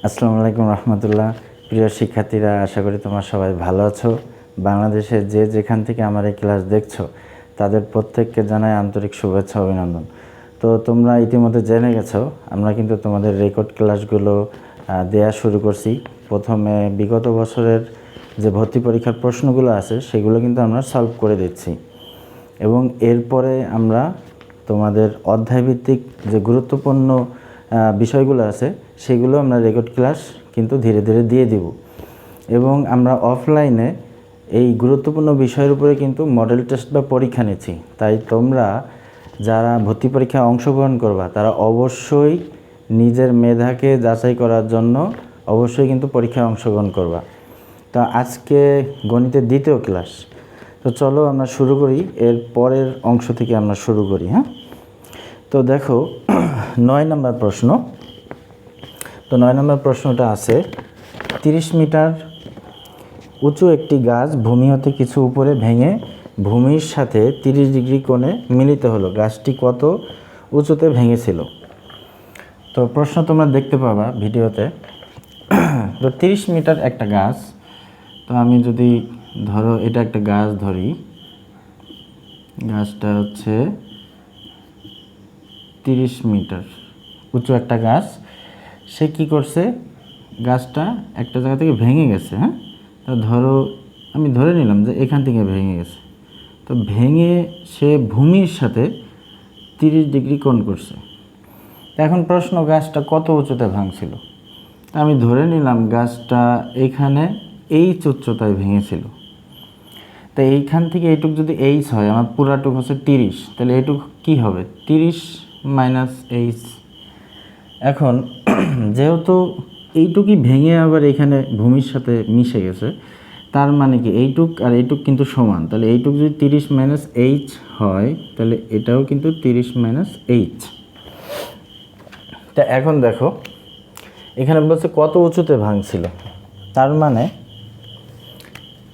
আসসালামু আলাইকুম রহমতুল্লাহ। প্রিয় শিক্ষার্থীরা, আশা করি তোমরা সবাই ভালো আছো। বাংলাদেশের যে যেখান থেকে আমার এই ক্লাস দেখছো তাদের প্রত্যেককে জানাই আন্তরিক শুভেচ্ছা অভিনন্দন। তো তোমরা ইতিমধ্যে জেনে গেছো আমরা কিন্তু তোমাদের রেকর্ড ক্লাসগুলো দেয়া শুরু করছি। প্রথমে বিগত বছরের যে ভর্তি পরীক্ষার প্রশ্নগুলো আছে সেগুলো কিন্তু আমরা সলভ করে দিচ্ছি, এবং এরপরে আমরা তোমাদের অধ্যায়ভিত্তিক যে গুরুত্বপূর্ণ বিষয়গুলো আছে সেগুলো আমরা রেকর্ড ক্লাস কিন্তু ধীরে ধীরে দিয়ে দিব। এবং আমরা অফলাইনে এই গুরুত্বপূর্ণ বিষয়ের উপরে কিন্তু মডেল টেস্ট বা পরীক্ষা নিচ্ছি। তাই তোমরা যারা ভর্তি পরীক্ষায় অংশগ্রহণ করবা তারা অবশ্যই নিজের মেধাকে যাচাই করার জন্য অবশ্যই কিন্তু পরীক্ষায় অংশগ্রহণ করবা। তো আজকে গণিতের দ্বিতীয় ক্লাস। তো চলো আমরা শুরু করি, এর পরের অংশ থেকে আমরা শুরু করি। তো দেখো 9 নম্বর প্রশ্ন। তো 9 নম্বর প্রশ্নটা আছে 30 মিটার উঁচু একটি গাছ ভূমি হতে কিছু উপরে ভেঙে ভূমির সাথে 30 ডিগ্রি কোণে মিলিত হলো। গাছটি কত উঁচুতে ভেঙেছিল? তো প্রশ্ন তোমরা দেখতে পাবা ভিডিওতে। তো 30 মিটার একটা গাছ, তো আমি যদি ধরো এটা একটা গাছ ধরি, গাছটা হচ্ছে 30 মিটার উঁচু একটা গাছ। সে কি করছে, গাছটা একটা জায়গা থেকে ভেঙে গেছে। তো ধরো আমি ধরে নিলাম যে এখান থেকে ভেঙে গেছে। তো ভেঙে সে ভূমির সাথে 30 ডিগ্রি কোণ করছে। তো এখন প্রশ্ন, গাছটা কত উঁচুতে ভাঙছিল? তা আমি ধরে নিলাম গাছটা এখানে এইচ উচ্চতায় ভেঙেছিল। তো এইখান থেকে এইটুক যদি এইচ হয়, আমার পুরাটুক হচ্ছে 30, তাহলে এইটুক কি হবে? 30 মাইনাস এইচ। এখন যেহেতু এইটুকুই ভেঙে আবার এখানে ভূমির সাথে মিশে গেছে, তার মানে কি এইটুক আর এইটুক কিন্তু সমান। তাহলে এইটুক যদি 30 মাইনাস এইচ হয়, তাহলে এটাও কিন্তু 30 মাইনাস এইচ। তা এখন দেখো এখানে বলছে কত উঁচুতে ভাঙছিল, তার মানে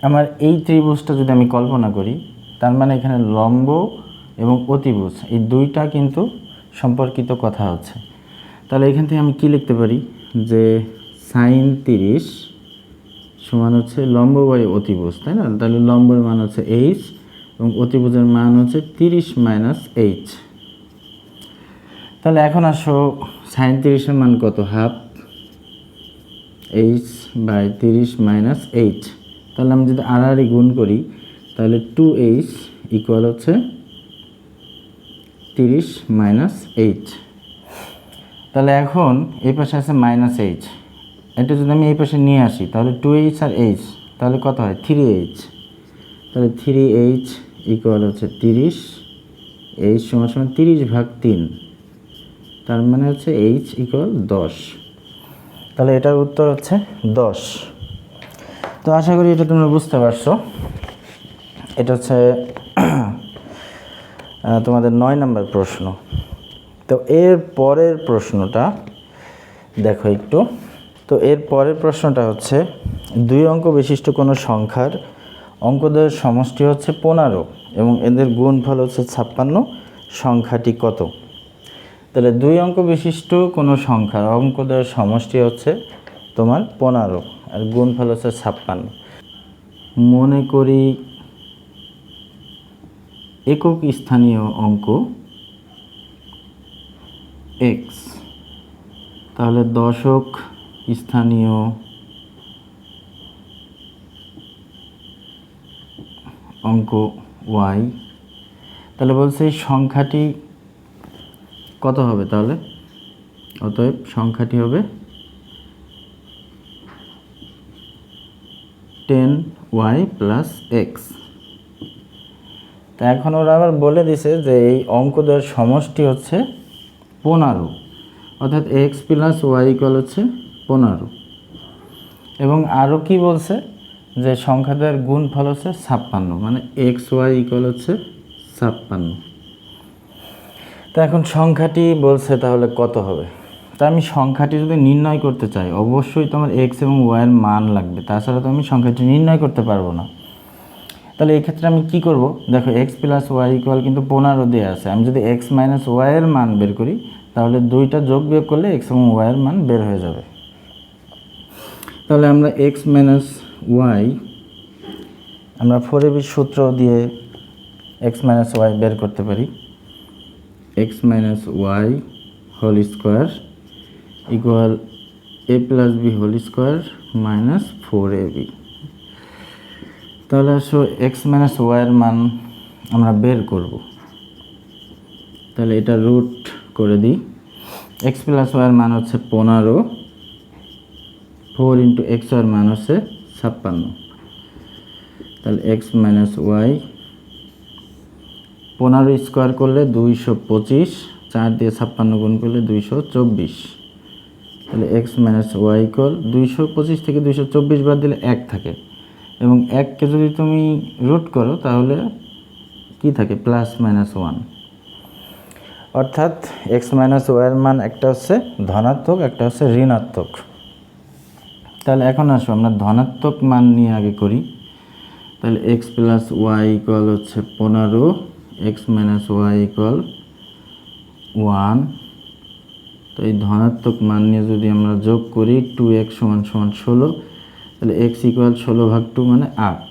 আমার এই ত্রিভুজটা যদি আমি কল্পনা করি, তার মানে এখানে লম্ব এবং অতিভুজ এই দুইটা কিন্তু সম্পর্কিত কথা হচ্ছে। তাহলে এখান থেকে আমি কি লিখতে পারি, যে সাইন 30 সমান হচ্ছে লম্ব বাই অতিভুজ, তাই না? তাহলে লম্বের মান হচ্ছে এইচ এবং অতিভুজের মান হচ্ছে 30 মাইনাস এইচ। তাহলে এখন আসো সাইন 30-এর মান কত? Half h by 30 minus h. তাহলে আমি যদি আর গুণ করি, তাহলে 2h ইকুয়াল হচ্ছে 30 মাইনাস এইচ। তাহলে এখন এই পাশে আছে মাইনাস এইচ, এটা যদি আমি এই পাশে নিয়ে আসি তাহলে 2h আর h, তাহলে কত হয়? 3h। তাহলে 3h ইকুয়াল হচ্ছে 30, h সমান সমান 30/3, তার মানে হচ্ছে h ইকুয়াল 10। তাহলে এটার উত্তর হচ্ছে 10। তো আশা করি এটা তোমরা বুঝতে পারছো। এটা হচ্ছে তোমাদের 9 নম্বর প্রশ্ন। তো এর পরের প্রশ্নটা দেখো একটু। তো এর পরের প্রশ্নটা হচ্ছে 2 অঙ্ক বিশিষ্ট কোনো সংখ্যার অঙ্কদ্বয়ের সমষ্টি হচ্ছে 15 এবং এদের গুণফল হচ্ছে 56, সংখ্যাটি কত? তাহলে 2 অঙ্ক বিশিষ্ট কোনো সংখ্যার অঙ্কদ্বয়ের সমষ্টি হচ্ছে তোমার 15 আর গুণফল হচ্ছে 56। মনে করি একক স্থানীয় অঙ্ক x, তাহলে দশক স্থানীয় অঙ্ক y। তাহলে বলছে এই সংখ্যাটি কত হবে? তাহলে অতএব সংখ্যাটি হবে 10y প্লাস x। তা এখন ওরা আবার বলে দিছে যে এই অঙ্কদ্বয়ের সমষ্টি হচ্ছে 15, অর্থাৎ x প্লাস y ইকুয়াল হচ্ছে 15। এবং আরও কি বলছে, যে সংখ্যাদ্বয়ের গুণফল হচ্ছে 56, মানে xy ইকুয়াল হচ্ছে 56। তা এখন সংখ্যাটি বলছে তাহলে কত হবে? তা আমি সংখ্যাটি যদি নির্ণয় করতে চাই, অবশ্যই তোমার x এবং y এর মান লাগবে, তাছাড়া তো আমি সংখ্যাটি নির্ণয় করতে পারবো না। তাহলে এই ক্ষেত্রে আমি কি করব? দেখো x প্লাস ওয়াই ইকুয়াল কিন্তু 15 দেওয়া আছে। আমি যদি x মাইনাস ওয়াই এর মান বের করি, তাহলে দুইটা যোগ বিয়োগ করলে x এবং y এর মান বের হয়ে যাবে। তাহলে আমরা এক্স মাইনাস ওয়াই, আমরা 4ab সূত্র দিয়ে এক্স মাইনাস ওয়াই বের করতে পারি। X minus Y whole square equal A plus B whole square minus 4ab। তাহলে আসো এক্স মাইনাস ওয়াইয়ের মান আমরা বের করব। তাহলে এটা রুট করে দিই। এক্স প্লাস ওয়াইয়ের মান হচ্ছে 15, 4 ইন্টু এক্স ওয়াইয়ের মান হচ্ছে 56। তাহলে এক্স মাইনাস ওয়াই 15 স্কোয়ার করলে 225, 4 দিয়ে 56 গুণ করলে 224। তাহলে এক্স মাইনাস ওয়াই ইকুয়াল 225 থেকে 224 বাদ দিলে 1 থাকে, এবং 1কে যদি তুমি রুট করো তাহলে কি থাকে, প্লাস মাইনাস 1। অর্থাৎ এক্স মাইনাস ওয়াইয়ের মান একটা হচ্ছে ধনাত্মক, একটা হচ্ছে ঋণাত্মক। তাহলে এখন আসো আমরা ধনাত্মক মান নিয়ে আগে করি। তাহলে এক্স প্লাস ওয়াই ইকুয়াল হচ্ছে 15, এক্স মাইনাস ওয়াই ইকুয়াল 1। তো এই ধনাত্মক মান নিয়ে যদি আমরা যোগ করি 2x সমান 16, তাহলে এক্স ইকুয়াল 16/2 মানে 8।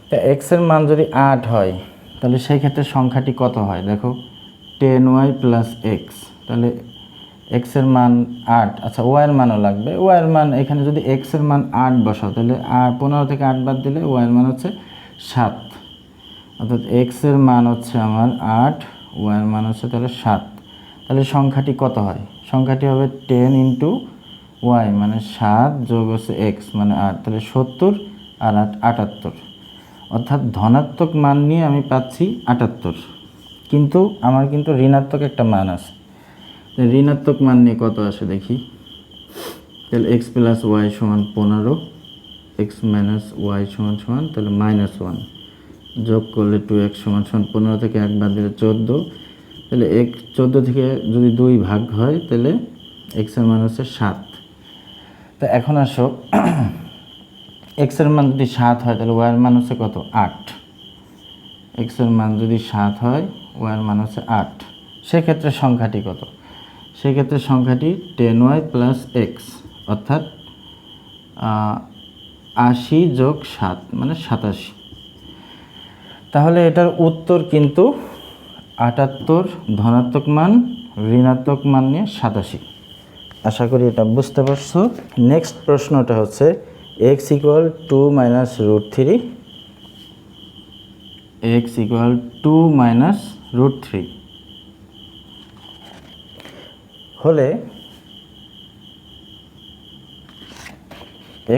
তা এক্সের মান যদি 8 হয় তাহলে সেই ক্ষেত্রে সংখ্যাটি কত হয় দেখো, 10y প্লাস এক্স। তাহলে এক্সের মান 8, আচ্ছা ওয়াইয়ের মানও লাগবে। ওয়াইয়ের মান এখানে যদি এক্সের মান 8 বসাও তাহলে 15 থেকে 8 বাদ দিলে ওয়াইয়ের মান হচ্ছে 7। অর্থাৎ এক্সের মান হচ্ছে আমার 8, ওয়াইয়ের মান হচ্ছে তাহলে 7। তাহলে সংখ্যাটি কত হয়, সংখ্যাটি হবে 10 ইন্টু ওয়াই মানে 7 যোগ হচ্ছে এক্স মানে 8, তাহলে 70 আর 8 78। অর্থাৎ ধনাত্মক মান নিয়ে আমি পাচ্ছি 78, কিন্তু আমার কিন্তু ঋণাত্মক একটা মান আছে। ঋণাত্মক মান নিয়ে কত আসে দেখি। তাহলে এক্স প্লাস ওয়াই সমান 15, এক্স মাইনাস ওয়াই সমান সমান তাহলে -1, যোগ করলে 2x সমান সমান 15 থেকে 1 বাদ দিলে 14। তাহলে 14 থেকে যদি 2 ভাগ হয় তাহলে এক্সের মান হচ্ছে 7। তা এখন আসো এক্সের মান যদি 7 হয় তাহলে ওয়াইয়ের মান হচ্ছে কত, 8। এক্সের মান যদি 7 হয় ওয়াইয়ের মান হচ্ছে 8, সেক্ষেত্রে সংখ্যাটি কত, সেক্ষেত্রে সংখ্যাটি 10y প্লাস এক্স, অর্থাৎ 80 যোগ 7 মানে 87। তাহলে এটার উত্তর কিন্তু 78 ধনাত্মক মান, ঋণাত্মক মান নিয়ে 87। আশা করি এটা বুঝতে পারছো। নেক্সট প্রশ্নটা হচ্ছে x equal 2 minus root 3, x equal 2 minus root 3 হলে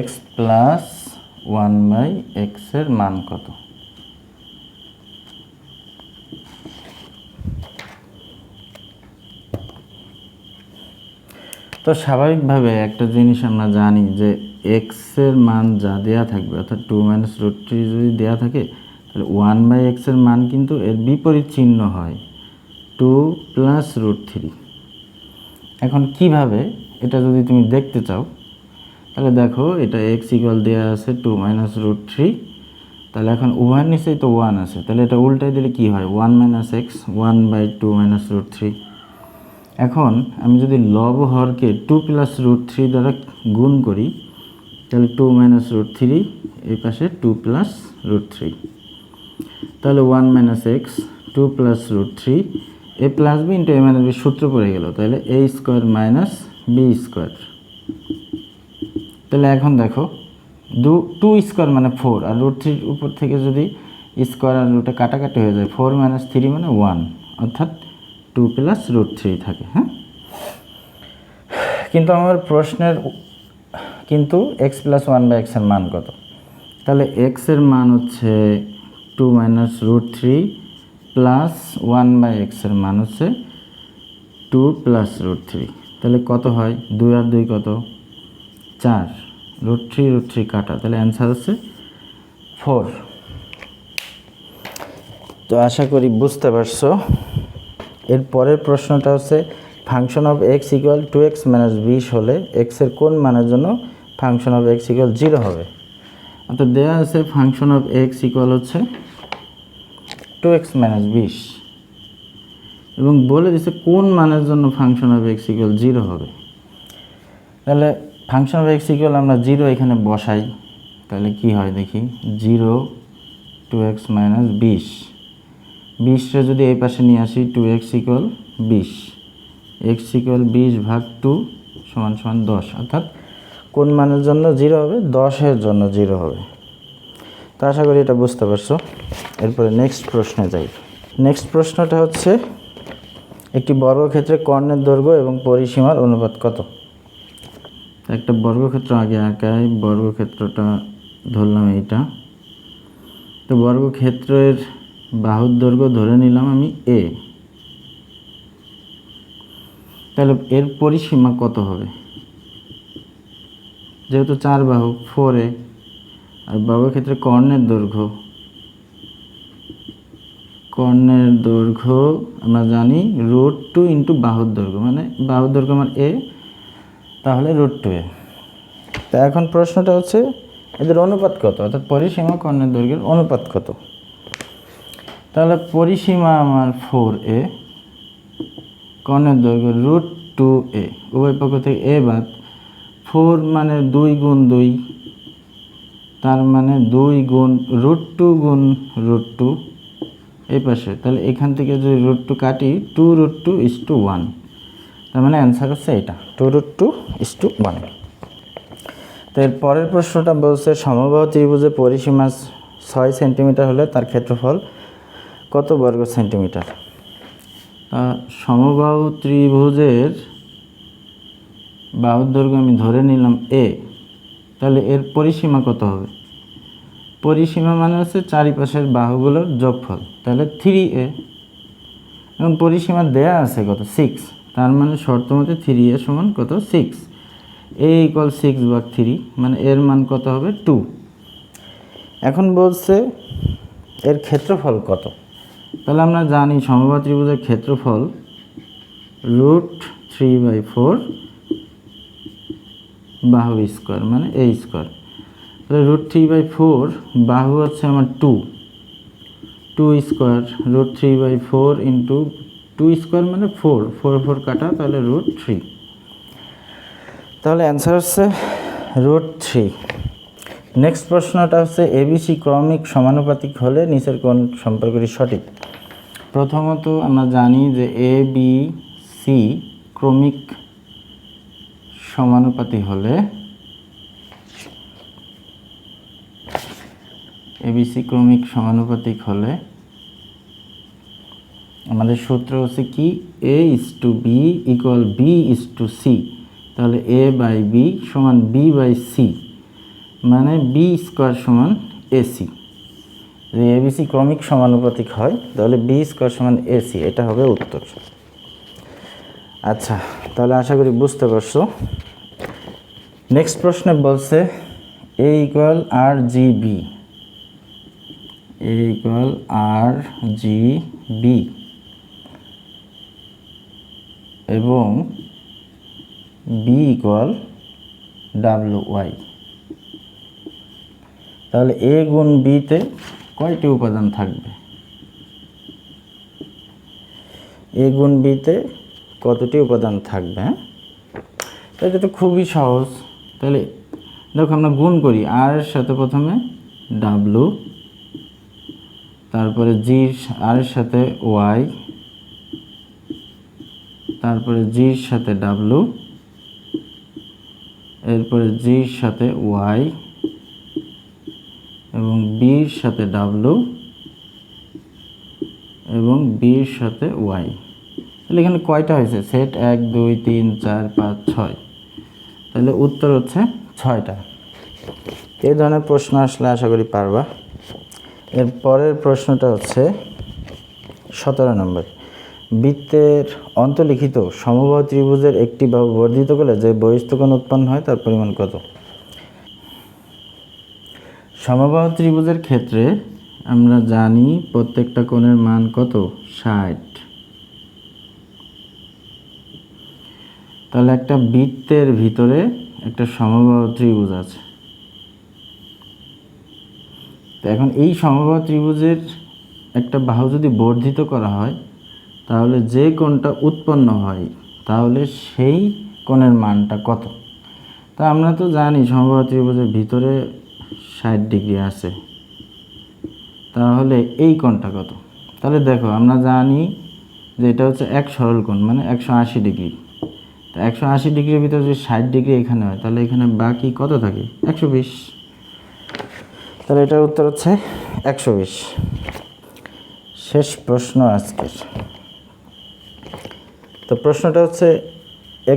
x প্লাস 1/x এর মান কত। তো স্বাভাবিকভাবে একটা জিনিস আমরা জানি যে x এর মান যা দেয়া থাকবে, অর্থাৎ 2 মাইনাস রুট 3 যদি দেয়া থাকে তাহলে 1/x এর মান কিন্তু এর বিপরীত চিহ্ন হয় 2 প্লাস রুট 3। এখন কিভাবে এটা যদি তুমি দেখতে চাও তাহলে দেখো, এটা x ইকুয়াল দেওয়া আছে 2 মাইনাস রুট 3, তাহলে এখন উভয়ের নিচেই তো 1 আছে, তাহলে এটা উল্টাই দিলে কি হয়, 1 মাইনাস এক্স 1/2 মাইনাস রুট 3। এখন আমি যদি লব হরকে 2 প্লাস রুট 3 দ্বারা গুণ করি তাহলে 2 মাইনাস রুট 3, এই পাশে 2 প্লাস রুট 3, তাহলে 1 মাইনাস এক্স 2 প্লাস রুট 3, এ প্লাস বি ইন্টু এ মাইনাস বি সূত্র পড়ে গেল, তাহলে এ স্কোয়ার মাইনাস বি স্কোয়ার। তাহলে এখন দেখো 2 স্কোয়ার মানে 4, আর রুট 3 উপর থেকে যদি স্কোয়ার আর রুটে কাটাকাটি হয়ে যায়, 4 মাইনাস 3 মানে 1, অর্থাৎ 2 প্লাস রুট 3 থাকে। হ্যাঁ, কিন্তু আমার প্রশ্নের কিন্তু x প্লাস 1/x এর মান কত। তাহলে x এর মান হচ্ছে 2 মাইনাস রুট 3 প্লাস 1/x এর মান হচ্ছে 2 প্লাস রুট 3, তাহলে কত হয়, 2 আর 2 কত, 4, রুট 3 কাটা, তাহলে অ্যান্সার হচ্ছে 4। তো আশা করি বুঝতে পারছো। এর পরের প্রশ্নটা হচ্ছে function of x equal 2x minus 20 হলে x এর কোন মানের জন্য ফাংশন অফ x ইকুয়াল 0 হবে। অর্থাৎ দেওয়া আছে ফাংশন অফ x ইকুয়াল হচ্ছে 2x মাইনাস 20, এবং বলে দিচ্ছে কোন মানের জন্য ফাংশন অফ x ইকুয়াল 0 হবে। তাহলে ফাংশন অফ এক্স ইকুয়াল আমরা 0 এখানে বসাই, তাহলে কি হয় দেখি, 0 2x মাইনাস 20 যদি এই পাশে নিয়ে আসি 2x ইকুয়াল 20, x ইকুয়াল 20/2 সমান সমান 10, অর্থাৎ কোন মানের জন্য 0 হবে, 10-এর জন্য 0 হবে। তো আশা করি এটা বুঝতে পারছো। এরপরে নেক্সট প্রশ্নে যাই। নেক্সট প্রশ্নটা হচ্ছে একটি বর্গক্ষেত্রে কর্ণের দৈর্ঘ্য এবং পরিসীমার অনুপাত কত। একটা বর্গক্ষেত্র আগে আঁকাই, বর্গক্ষেত্রটা ধরলাম এইটা। তো বর্গক্ষেত্রের বাহুর দৈর্ঘ্য ধরে নিলাম আমি a, তাহলে এর পরিসীমা কত হবে, যেহেতু 4 বাহু 4a, আর বর্গক্ষেত্রে কর্ণের দৈর্ঘ্য আমরা জানি √2 ইন্টু বাহুর দৈর্ঘ্য, মানে বাহুর দৈর্ঘ্য আমার a, তাহলে √2a। তা এখন প্রশ্নটা হচ্ছে এদের অনুপাত কত, অর্থাৎ পরিসীমা কর্ণের দৈর্ঘ্যের অনুপাত কত। তাহলে পরিসীমা আমার 4a, কর্ণের দৈর্ঘ্য √2a, উভয় পক্ষ থেকে a বাদ, 4 মানে 2 গুণ 2, তার মানে 2 গুণ √2 গুণ √2 এই পাশে, তাহলে এখান থেকে যদি √2 কাটি 2√2:1, তার মানে অ্যান্সার হচ্ছে এটা 2√2:1। তো এর পরের প্রশ্নটা বলছে সমবাহু ত্রিভুজের পরিসীমা 6 সেন্টিমিটার হলে তার ক্ষেত্রফল কত বর্গ সেন্টিমিটার। সমবাহু ত্রিভুজের বাহুর দৈর্ঘ্য আমি ধরে নিলাম a, তাহলে এর পরিসীমা কত হবে, পরিসীমা মানে হচ্ছে চারিপাশের বাহুগুলোর যোগফল, তাহলে 3a। এখন পরিসীমা দেয়া আছে কত, 6, তার মানে শর্ত মতে 3a সমান কত, 6, a ইকুয়াল 6/3, মানে এর মান কত হবে 2। এখন বলছে এর ক্ষেত্রফল কত, তাহলে আমরা জানি সমবাহু ত্রিভুজের ক্ষেত্রফল √3/4 বাহু স্কোয়ার, মানে a স্কোয়ার। তাহলে √3/4 বাহু হচ্ছে আমার 2 স্কোয়ার, √3/4 ইন্টু 2 স্কোয়ার মানে 4 4 কাটা, তাহলে √3, তাহলে অ্যান্সার হচ্ছে √3। নেক্সট প্রশ্নটা হচ্ছে এবিসি ক্রমিক সমানুপাতিক হলে নিচের কোন সম্পর্কটি সঠিক। প্রথমত আমরা জানি যে এবিসি ক্রমিক সমানুপাতিক হলে, আমাদের সূত্র হচ্ছে কি, a:b ইকুয়াল b:c, তাহলে a/b সমান b/c, মানে b স্কোয়ার সমান ac। যদি এবিসি ক্রমিক সমানুপাতিক হয় তাহলে b স্কোয়ার সমান ac, এটা হবে উত্তর। আচ্ছা, তাহলে আশা করি বুঝতে পারছো। নেক্সট প্রশ্নে বলছে a ইকুয়াল rgb, এবং b ইকুয়াল wy। তাহলে a গুণ b তে কয়টি উপাদান থাকবে, a গুণ b তে কতটি উপাদান থাকবে। এটা তো খুবই সহজ। তাহলে দেখো আমরা গুণ করি, r এর সাথে প্রথমে w, তারপরে r এর সাথে y, তারপরে g এর সাথে w, এরপরে g এর সাথে y, এবং b এর সাথে w, এবং b এর সাথে y। তাহলে এখানে কয়টা হয়েছে, সেট 1 2 3 4 5 6, তাহলে উত্তর হচ্ছে 6টা। এই ধরনের প্রশ্ন আসলে আশা করি পারবা। এর পরের প্রশ্নটা হচ্ছে 17 নম্বর। বৃত্তের অন্তর্লিখিত সমবাহু ত্রিভুজের একটি বাহু বর্ধিত করলে যে বহিস্থকোণ উৎপন্ন হয় তার পরিমাণ কত। সমবাহু ত্রিভুজের ক্ষেত্রে আমরা জানি প্রত্যেকটা কোণের মান কত, 60। তাহলে একটা বৃত্তের ভিতরে একটা সমবাহু ত্রিভুজ আছে। তো এখন এই সমবাহু ত্রিভুজের একটা বাহু যদি বর্ধিত করা হয় তাহলে যে কোণটা উৎপন্ন হয় তাহলে সেই কোণের মানটা কত। তো তা আমরা তো জানি সমবাহু ত্রিভুজের ভিতরে 60 ডিগ্রি আছে, তাহলে এই কোণটা কত? তাহলে দেখো আমরা জানি যে এটা হচ্ছে এক সরল কোণ মানে 180 ডিগ্রি। তা 180 ডিগ্রির ভিতরে যদি 60 ডিগ্রি এখানে হয় তাহলে এখানে বাকি কত থাকে? 120। তাহলে এটার উত্তর হচ্ছে 120। শেষ প্রশ্ন আজকের। তো প্রশ্নটা হচ্ছে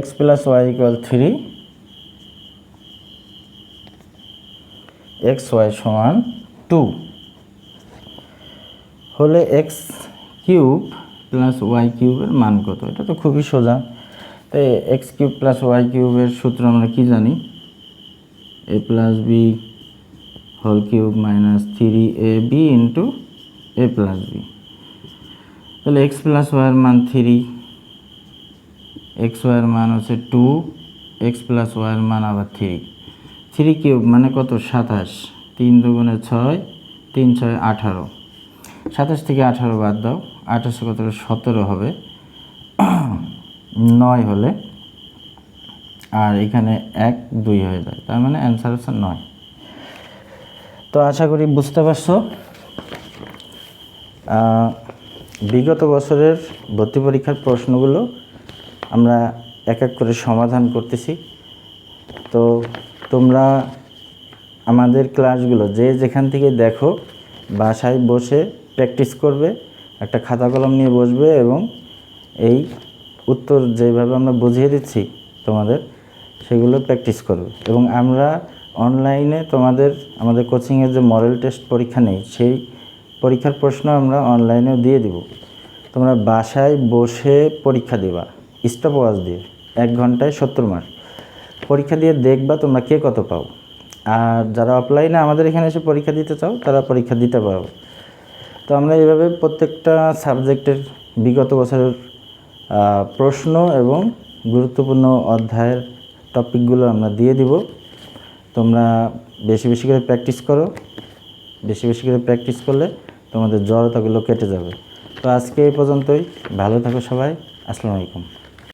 x + y = 3, xy = 2 হলে x³ + y³ এর মান কত? এটা তো খুবই সোজা। তাই x³ + y³ এর সূত্র আমরা কি জানি? a + b whole cube minus 3ab into a + b। তাহলে x + y এর মান 3, xy এর মান হচ্ছে 2, x + y এর মান আবার 3। 3³ মানে কত? 27। 3 × 2 = 6, 3 × 6 = 18। 27 থেকে 18 বাদ দাও, 28 কত? 17 হবে 9 হলে, আর এখানে 1 2 হয়ে যায়, তার মানে অ্যান্সার হচ্ছে 9। তো আশা করি বুঝতে পারছো। বিগত বছরের ভর্তি পরীক্ষার প্রশ্নগুলো আমরা এক এক করে সমাধান করতেছি। তো তোমরা আমাদের ক্লাসগুলো যে যেখান থেকে দেখো বাসায় বসে প্র্যাকটিস করবে, একটা খাতা কলম নিয়ে বসবে এবং এই উত্তর যেভাবে আমরা বুঝিয়ে দিচ্ছি তোমাদের সেগুলো প্র্যাকটিস করবে। এবং আমরা অনলাইনে আমাদের কোচিংয়ের যে মডেল টেস্ট পরীক্ষা নেই, সেই পরীক্ষার প্রশ্ন আমরা অনলাইনেও দিয়ে দিব। তোমরা বাসায় বসে পরীক্ষা দিবা স্টপ ওয়াচ দিয়ে, 1 ঘন্টায় 70 মার্ক। পরীক্ষা দিয়ে দেখবা তোমরা কে কত পাও। আর যারা অফলাইনে আমাদের এখানে এসে পরীক্ষা দিতে চাও তারা পরীক্ষা দিতে পারো। তো আমরা এইভাবে প্রত্যেকটা সাবজেক্টের বিগত বছরের প্রশ্ন এবং গুরুত্বপূর্ণ অধ্যায়ের টপিকগুলো আমরা দিয়ে দিব। তোমরা বেশি বেশি করে প্র্যাকটিস করো। বেশি বেশি করে প্র্যাকটিস করলে তোমাদের জড়তাগুলো কেটে যাবে। তো আজকে এই পর্যন্তই। ভালো থাকো সবাই। আসসালামু আলাইকুম।